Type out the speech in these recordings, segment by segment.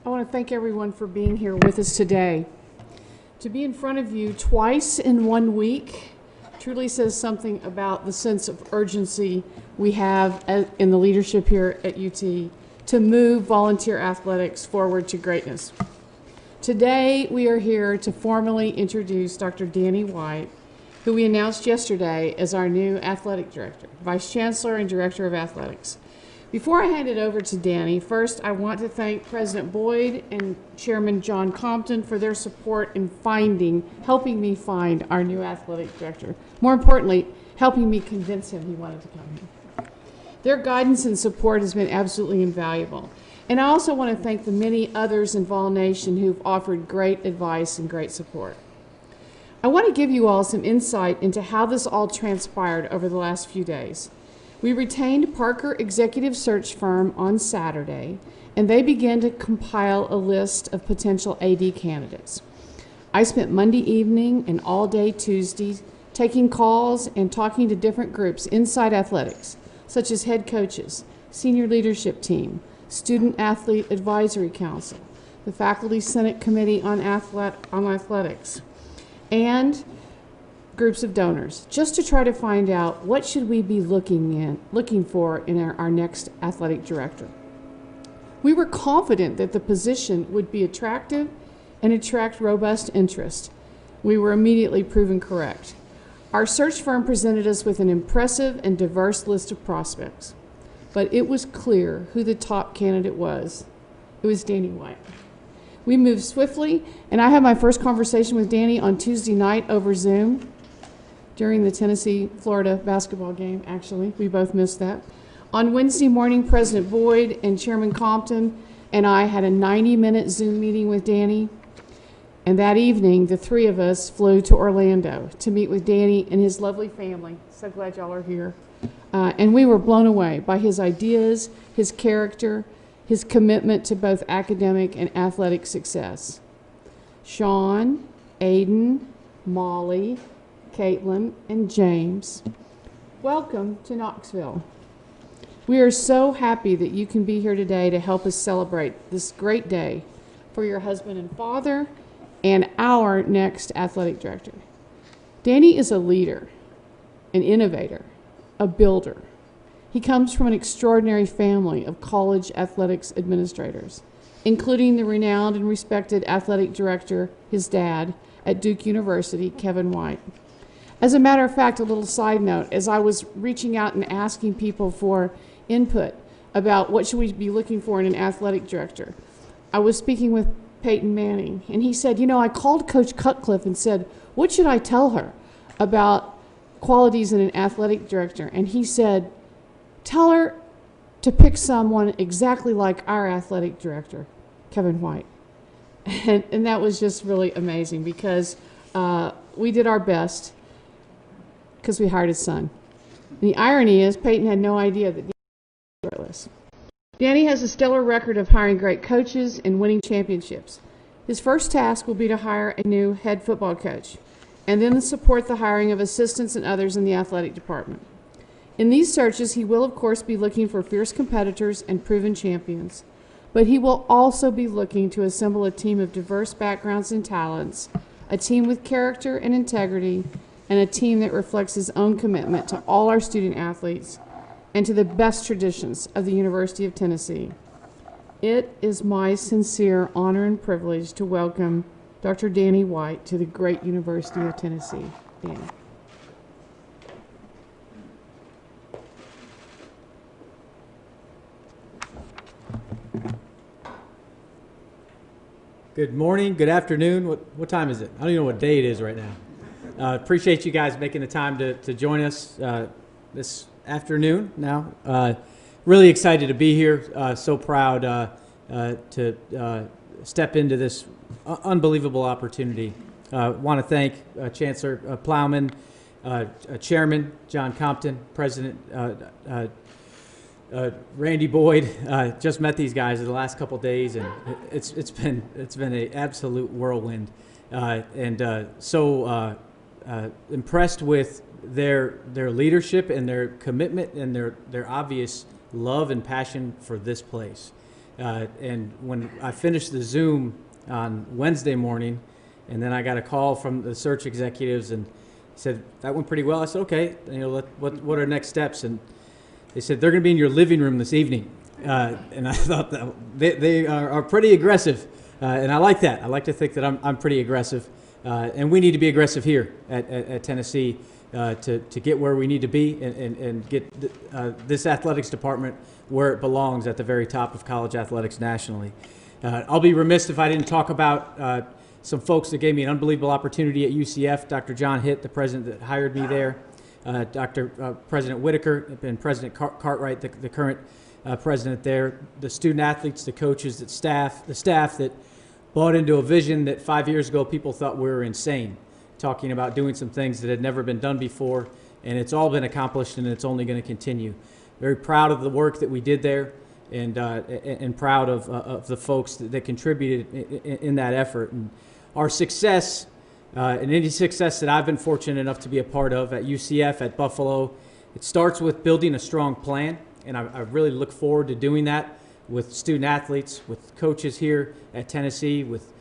I want to thank everyone for being here with us today. To be in front of you twice in 1 week truly says something about the sense of urgency we have in the leadership here at UT to move volunteer athletics forward to greatness. Today, we are here to formally introduce Dr. Danny White, who we announced yesterday as our new athletic director, vice chancellor and director of athletics. Before I hand it over to Danny, first I want to thank President Boyd and Chairman John Compton for their support in helping me find our new athletic director. More importantly, helping me convince him he wanted to come here. Their guidance and support has been absolutely invaluable. And I also want to thank the many others in Vol Nation who've offered great advice and great support. I want to give you all some insight into how this all transpired over the last few days. We retained Parker Executive Search Firm on Saturday, and they began to compile a list of potential AD candidates. I spent Monday evening and all day Tuesday taking calls and talking to different groups inside athletics, such as head coaches, senior leadership team, Student Athlete Advisory Council, the Faculty Senate Committee on Athletics, and groups of donors, just to try to find out what should we be looking for in our next athletic director. We were confident that the position would be attractive and attract robust interest. We were immediately proven correct. Our search firm presented us with an impressive and diverse list of prospects, but it was clear who the top candidate was. It was Danny White. We moved swiftly, and I had my first conversation with Danny on Tuesday night over Zoom during the Tennessee-Florida basketball game, actually. We both missed that. On Wednesday morning, President Boyd and Chairman Compton and I had a 90-minute Zoom meeting with Danny. And that evening, the three of us flew to Orlando to meet with Danny and his lovely family. So glad y'all are here. And we were blown away by his ideas, his character, his commitment to both academic and athletic success. Sean, Aiden, Molly, Caitlin, and James, welcome to Knoxville. We are so happy that you can be here today to help us celebrate this great day for your husband and father and our next athletic director. Danny is a leader, an innovator, a builder. He comes from an extraordinary family of college athletics administrators, including the renowned and respected athletic director, his dad, at Duke University, Kevin White. As a matter of fact, a little side note, as I was reaching out and asking people for input about what should we be looking for in an athletic director, I was speaking with Peyton Manning, and he said, I called Coach Cutcliffe and said, what should I tell her about qualities in an athletic director? And he said, tell her to pick someone exactly like our athletic director, Kevin White. And that was just really amazing because we did our best because we hired his son. And the irony is Peyton had no idea that Danny was shortlist. Danny has a stellar record of hiring great coaches and winning championships. His first task will be to hire a new head football coach and then support the hiring of assistants and others in the athletic department. In these searches, he will, of course, be looking for fierce competitors and proven champions, but he will also be looking to assemble a team of diverse backgrounds and talents, a team with character and integrity, and a team that reflects his own commitment to all our student athletes and to the best traditions of the University of Tennessee. It is my sincere honor and privilege to welcome Dr. Danny White to the great University of Tennessee. Danny. Good morning, good afternoon. What time is it? I don't even know what day it is right now. Appreciate you guys making the time to join us this afternoon now. Really excited to be here. So proud to step into this unbelievable opportunity. Want to thank Chancellor Plowman, Chairman John Compton, President Randy Boyd. Just met these guys in the last couple days, and it's been an absolute whirlwind, and so impressed with their leadership and their commitment and their obvious love and passion for this place. And when I finished the Zoom on Wednesday morning, and then I got a call from the search executives and said, that went pretty well. I said, okay, what are next steps? And they said, they're going to be in your living room this evening. And I thought that they are pretty aggressive. And I like that. I like to think that I'm pretty aggressive. And we need to be aggressive here at Tennessee to get where we need to be and get this athletics department where it belongs at the very top of college athletics nationally. I'll be remiss if I didn't talk about some folks that gave me an unbelievable opportunity at UCF. Dr. John Hitt, the president that hired me there, President Whitaker, and President Cartwright, the current president there, the student athletes, the coaches, the staff that bought into a vision that 5 years ago people thought we were insane, talking about doing some things that had never been done before, and it's all been accomplished and it's only going to continue. Very proud of the work that we did there, and proud of the folks that contributed in that effort. And our success, and any success that I've been fortunate enough to be a part of at UCF, at Buffalo, it starts with building a strong plan, and I really look forward to doing that with student athletes, with coaches here at Tennessee, with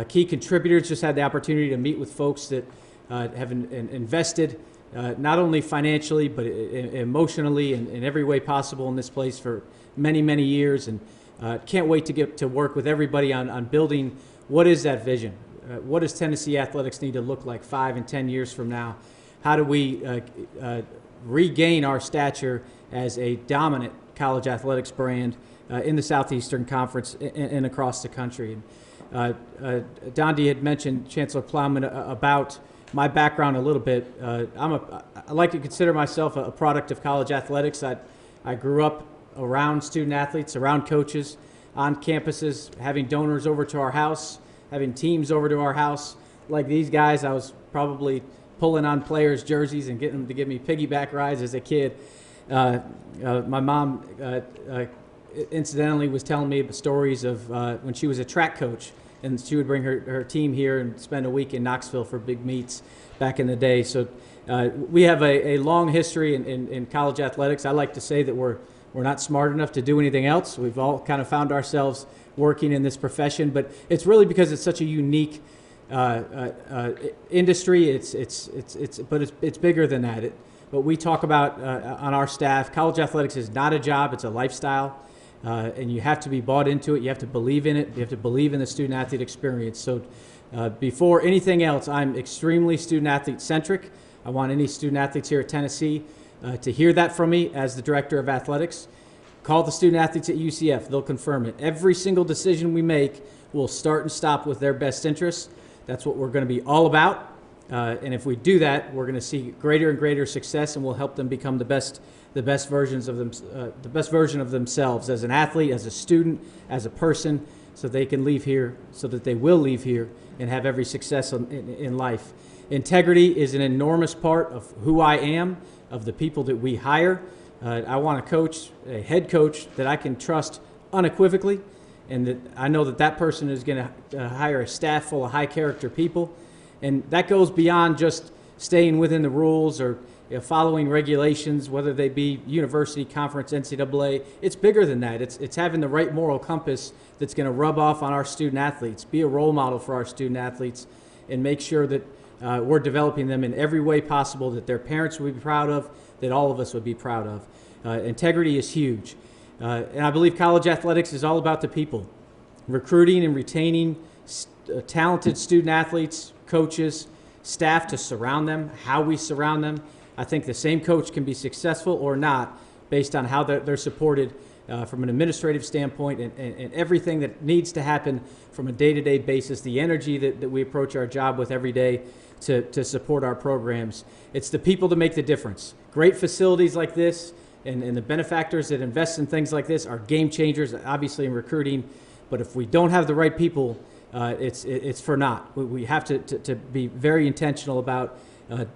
key contributors. Just had the opportunity to meet with folks that have invested not only financially but emotionally in every way possible in this place for many, many years, and can't wait to get to work with everybody on building what is that vision. What does Tennessee athletics need to look like 5 and 10 years from now? How do we regain our stature as a dominant college athletics brand in the Southeastern Conference and across the country? Dondi had mentioned, Chancellor Plowman, about my background a little bit. I like to consider myself a product of college athletics. I grew up around student athletes, around coaches, on campuses, having donors over to our house, having teams over to our house. Like these guys, I was probably pulling on players' jerseys and getting them to give me piggyback rides as a kid. My mom, incidentally, was telling me stories of when she was a track coach, and she would bring her team here and spend a week in Knoxville for big meets back in the day. So we have a long history in college athletics. I like to say that we're not smart enough to do anything else. We've all kind of found ourselves working in this profession, but it's really because it's such a unique industry. It's bigger than that. What we talk about on our staff, college athletics is not a job; it's a lifestyle, and you have to be bought into it. You have to believe in it. You have to believe in the student athlete experience. So, before anything else, I'm extremely student athlete centric. I want any student athletes here at Tennessee to hear that from me as the director of athletics. Call the student athletes at UCF. They'll confirm it. Every single decision we make will start and stop with their best interests. That's what we're going to be all about. And if we do that, we're going to see greater and greater success, and we'll help them become the best versions of them, the best version of themselves as an athlete, as a student, as a person, so they can leave here, so that they will leave here and have every success in life. Integrity is an enormous part of who I am, of the people that we hire. I want a head coach that I can trust unequivocally, and that I know that person is going to hire a staff full of high-character people. And that goes beyond just staying within the rules or following regulations, whether they be university, conference, NCAA. It's bigger than that. It's having the right moral compass that's going to rub off on our student athletes, be a role model for our student athletes, and make sure that we're developing them in every way possible that their parents would be proud of, that all of us would be proud of. Integrity is huge. And I believe college athletics is all about the people. Recruiting and retaining talented student athletes, coaches, staff to surround them, how we surround them. I think the same coach can be successful or not based on how they're supported from an administrative standpoint and everything that needs to happen from a day-to-day basis, the energy that we approach our job with every day to support our programs. It's the people that make the difference. Great facilities like this and the benefactors that invest in things like this are game changers, obviously in recruiting. But if we don't have the right people, it's for naught. We have to be very intentional about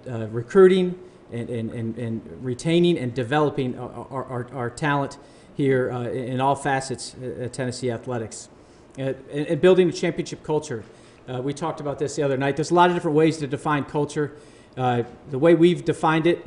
recruiting and retaining and developing our talent here in all facets at Tennessee athletics. And building a championship culture. We talked about this the other night. There's a lot of different ways to define culture. The way we've defined it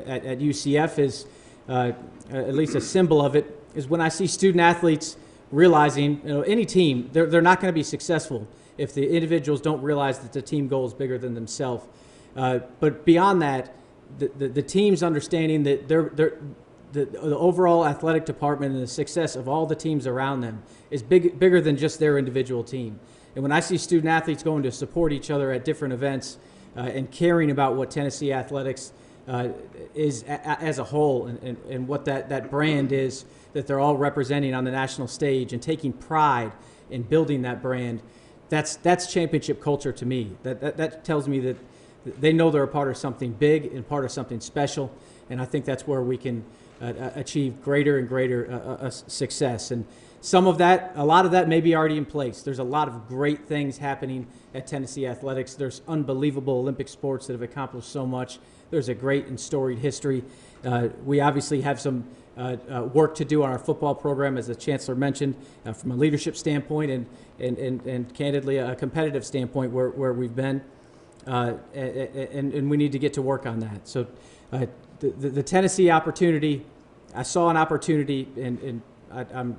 at UCF is, at least a symbol of it, is when I see student athletes realizing, any team, they're not going to be successful if the individuals don't realize that the team goal is bigger than themselves. But beyond that, the team's understanding that the overall athletic department and the success of all the teams around them is bigger than just their individual team. And when I see student athletes going to support each other at different events and caring about what Tennessee athletics is as a whole and what that brand is that they're all representing on the national stage and taking pride in building that brand, that's championship culture to me. That tells me that they know they're a part of something big and part of something special, and I think that's where we can achieve greater and greater success. And a lot of that may be already in place. There's a lot of great things happening at Tennessee Athletics. There's unbelievable Olympic sports that have accomplished so much. There's a great and storied history. We obviously have some work to do on our football program, as the Chancellor mentioned, from a leadership standpoint and candidly a competitive standpoint where we've been. And we need to get to work on that. So the Tennessee opportunity, I saw an opportunity, and I'm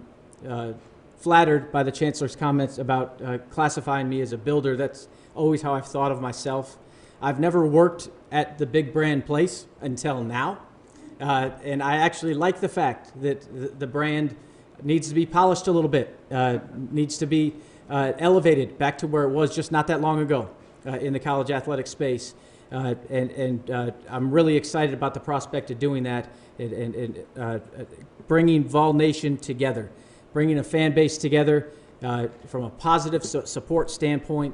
flattered by the Chancellor's comments about classifying me as a builder. That's always how I've thought of myself. I've never worked at the big brand place until now, and I actually like the fact that the brand needs to be polished a little bit, needs to be elevated back to where it was just not that long ago in the college athletic space. And I'm really excited about the prospect of doing that and bringing Vol Nation together, bringing a fan base together from a positive support standpoint,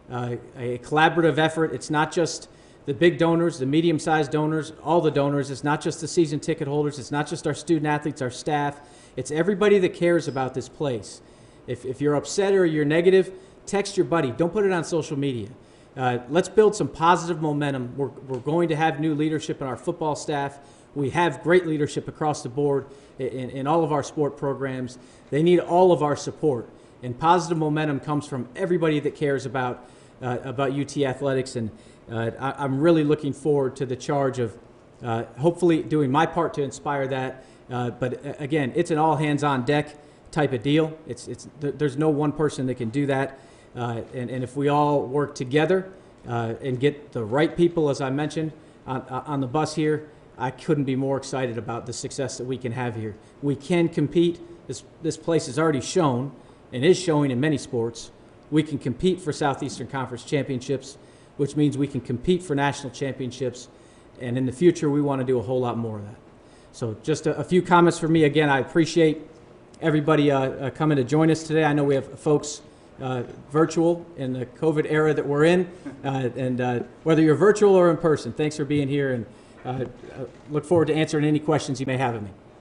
a collaborative effort. It's not just the big donors, the medium-sized donors, all the donors. It's not just the season ticket holders. It's not just our student athletes, our staff. It's everybody that cares about this place. If you're upset or you're negative, text your buddy. Don't put it on social media. Let's build some positive momentum. We're going to have new leadership in our football staff. We have great leadership across the board in all of our sport programs. They need all of our support. And positive momentum comes from everybody that cares about UT athletics. And I'm really looking forward to the charge of hopefully doing my part to inspire that. But again, it's an all hands on deck type of deal. There's no one person that can do that. And if we all work together and get the right people, as I mentioned, on the bus here, I couldn't be more excited about the success that we can have here. We can compete. This place has already shown and is showing in many sports. We can compete for Southeastern Conference championships, which means we can compete for national championships. And in the future, we want to do a whole lot more of that. So just a few comments from me. Again, I appreciate everybody coming to join us today. I know we have folks virtual in the COVID era that we're in, and whether you're virtual or in person, thanks for being here, and look forward to answering any questions you may have of me.